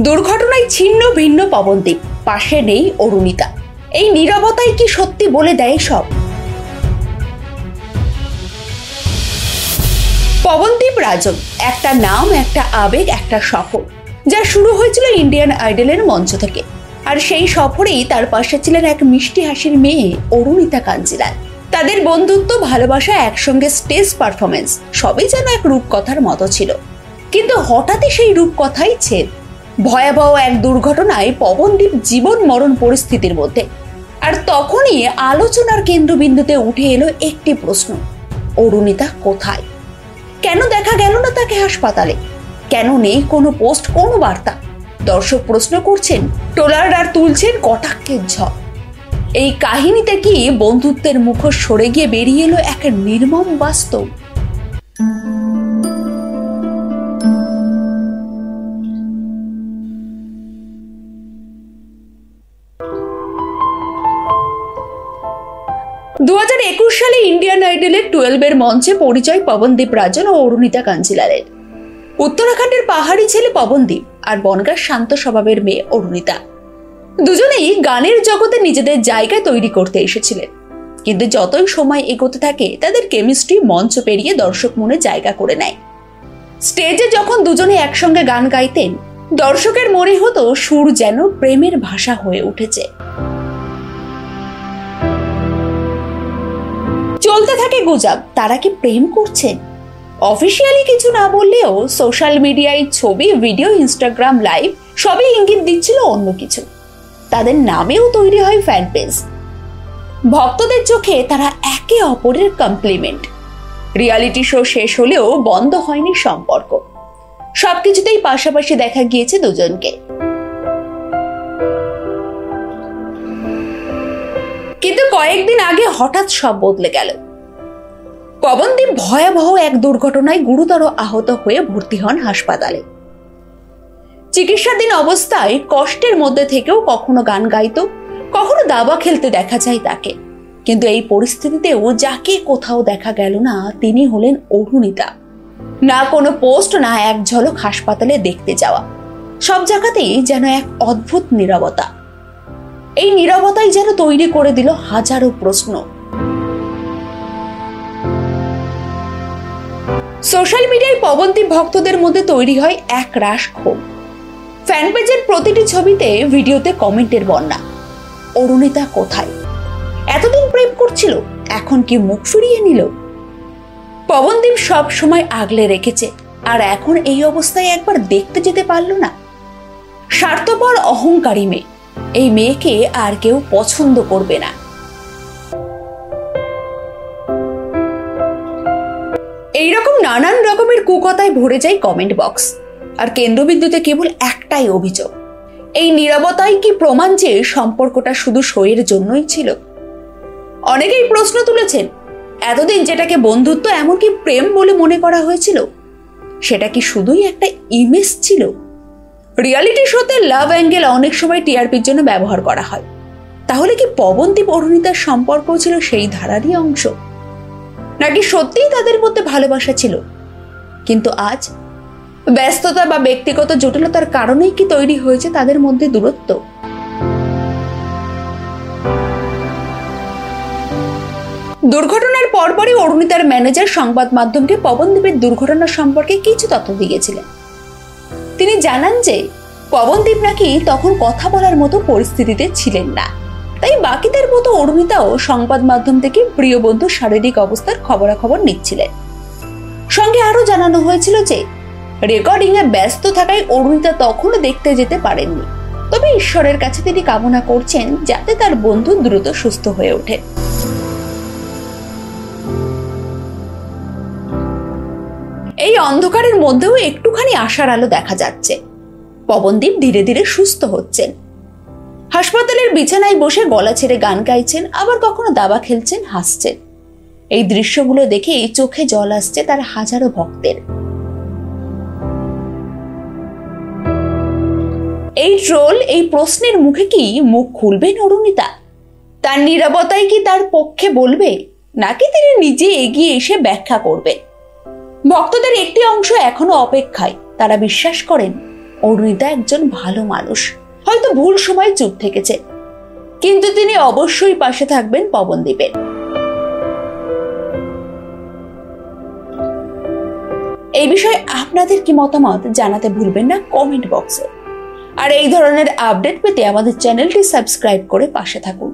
দুর্ঘটনায় ছিন্ন ভিন্ন পবনদীপ, পাশে নেই অরুণিতা। এই নীরবতাই কি সত্যি বলে দেয় সব? পবনদীপ রাজন একটা নাম, একটা আবেগ, একটা সফর, যা শুরু হয়েছিল ইন্ডিয়ান আইডলের মঞ্চ থেকে। আর সেই সফরেই তার পাশে ছিলেন এক মিষ্টি হাসির মেয়ে অরুণিতা কাঞ্জিলাল। তাদের বন্ধুত্ব, ভালোবাসা, একসঙ্গে স্টেজ পারফরমেন্স, সবই যেন এক রূপকথার মতো ছিল। কিন্তু হঠাৎই সেই রূপকথাই ছেদ। ভয়াবহ এক দুর্ঘটনায় পবনদীপ জীবন মরণ পরিস্থিতির মধ্যে। আর তখনই আলোচনার কেন্দ্রবিন্দুতে উঠে এলো একটি প্রশ্ন: অরুণিতা কোথায়? কেন দেখা গেল না তাকে হাসপাতালে? কেন নেই কোনো পোস্ট, কোনো বার্তা? দর্শক প্রশ্ন করছেন, ট্রোলাররা তুলছেন কটাক্ষের ঝড়। এই কাহিনীতে কি বন্ধুত্বের মুখোশ সরে গিয়ে বেরিয়ে এলো এক নির্মম বাস্তব? সালে ইন্ডিয়ান আইডলের 12 মঞ্চে পরিচয় পবনদীপ রাজন ও অরুণিতা কাঞ্জিলালের। উত্তরাখণ্ডের পাহাড়ি ছেলে পবনদীপ আর বনগাঁর শান্ত স্বভাবের মেয়ে অরুণিতা। দুজনেই গানের জগতে নিজেদের জায়গা তৈরি করতে এসেছিলেন। কিন্তু যতই সময় এগোতে থাকে তাদের কেমিস্ট্রি মঞ্চ পেরিয়ে দর্শক মনে জায়গা করে নেয়। স্টেজে যখন দুজনে একসঙ্গে গান গাইতেন, দর্শকের মনে হতো সুর যেন প্রেমের ভাষা হয়ে উঠেছে। চলতে থাকে গুজব, তারা কি প্রেম করছেন? অফিসিয়ালি কিছু না বললেও সোশ্যাল মিডিয়ায় ছবি, ভিডিও, ইনস্টাগ্রাম লাইভ সবই ইঙ্গিত দিচ্ছিল অন্য কিছু। তাদের নামেও তৈরি হয় ফ্যান পেজ। ভক্তদের চোখে তারা একে অপরের কমপ্লিমেন্ট। রিয়ালিটি শো শেষ হলেও বন্ধ হয়নি সম্পর্ক। সবকিছুতেই পাশাপাশি দেখা গিয়েছে দুজনকে। কিন্তু কয়েকদিন আগে হঠাৎ সব বদলে গেল। পবনদীপ ভয়াবহ এক দুর্ঘটনায় গুরুতর আহত হয়ে ভর্তি হন হাসপাতালে। চিকিৎসাধীন অবস্থায় কষ্টের মধ্যে থেকেও কখনো গান গাইতো, কখনো দাবা খেলতে দেখা যায় তাকে। কিন্তু এই পরিস্থিতিতেও যাকে কোথাও দেখা গেল না, তিনি হলেন অরুণিতা। না কোনো পোস্ট, না এক ঝলক হাসপাতালে দেখতে যাওয়া, সব জায়গাতেই যেন এক অদ্ভুত নীরবতা। এই নীরবতাই যেন তৈরি করে দিল হাজারো প্রশ্ন। সোশ্যাল মিডিয়ায় পবনদীপ ভক্তদের মধ্যে তৈরি হয় এক রাশ ক্ষোভ। ফ্যান পেজের প্রতিটি ছবিতে, ভিডিওতে কমেন্টের বন্যা। অরুণিতা কোথায়? এতদিন প্রেম করছিল, এখন কি মুখ ফিরিয়ে নিল? পবনদীপ সব সময় আগলে রেখেছে, আর এখন এই অবস্থায় একবার দেখতে যেতে পারল না। স্বার্থপর, অহংকারী মেয়ে। এই মেয়েকে আর কেউ পছন্দ করবে না। এইরকম নানান রকমের কুকথায় ভরে যায় কমেন্ট বক্স। আর কেন্দ্রবিন্দুতে কেবল একটাই অভিযোগ: এই নীরবতাই কি প্রমাণ যে সম্পর্কটা শুধু শোয়ের জন্যই ছিল? অনেকেই প্রশ্ন তুলেছেন, এতদিন যেটাকে বন্ধুত্ব, এমনকি প্রেম বলে মনে করা হয়েছিল, সেটা কি শুধুই একটা ইমেজ ছিল? রিয়ালিটি শোতে লাভ অ্যাঙ্গেল অনেক সময় টিআরপির জন্য ব্যবহার করা হয়। তাহলে কি পবনদীপ অরুণিতার সম্পর্ক ছিল সেই ধারারই অংশ, নাকি সত্যিই তাদের মধ্যে ভালোবাসা ছিল? কিন্তু আজ ব্যস্ততা বা ব্যক্তিগত জটিলতার কারণেই কি তৈরি হয়েছে তাদের মধ্যে দূরত্ব? দুর্ঘটনার পরপরই অরুণিতার ম্যানেজার সংবাদ মাধ্যমকে পবনদীপের দুর্ঘটনা সম্পর্কে কিছু তথ্য দিয়েছিলেন। তিনি জানান যে পবনদীপ নাকি তখন কথা বলার মতো পরিস্থিতিতে ছিলেন না, তাই বাকিদের মতো অরুণিতাও সংবাদ মাধ্যম থেকে প্রিয় বন্ধুর শারীরিক অবস্থার খবরাখবর নিচ্ছিলেন। সঙ্গে আরো জানানো হয়েছিল যে রেকর্ডিং এ ব্যস্ত থাকায় অরুণিতা তখনও দেখতে যেতে পারেননি। তবে ঈশ্বরের কাছে তিনি কামনা করছেন যাতে তার বন্ধু দ্রুত সুস্থ হয়ে ওঠে। এই অন্ধকারের মধ্যেও একটুখানি আশার আলো দেখা যাচ্ছে। পবনদীপ ধীরে ধীরে সুস্থ হচ্ছেন। হাসপাতালের বিছানায় বসে গলা ছেড়ে গান গাইছেন, আবার কখনো দাবা খেলছেন, হাসছেন। এই দৃশ্যগুলো দেখে চোখে জল আসছে তার হাজারো ভক্তের। এই ট্রোল, এই প্রশ্নের মুখে কি মুখ খুলবেন অরুণিতা? তার নীরবতাই কি তার পক্ষে বলবে, নাকি তিনি নিজে এগিয়ে এসে ব্যাখ্যা করবেন? ভক্তদের একটি অংশ এখনো অপেক্ষায়। তারা বিশ্বাস করেন অরুণিতা একজন ভালো মানুষ, হয়তো ভুল সময় চুপ থেকেছে, কিন্তু তিনি অবশ্যই পাশে থাকবেন পবনদীপের। এই বিষয়ে আপনাদের কি মতামত জানাতে ভুলবেন না কমেন্ট বক্সে। আর এই ধরনের আপডেট পেতে আমাদের চ্যানেলটি সাবস্ক্রাইব করে পাশে থাকুন।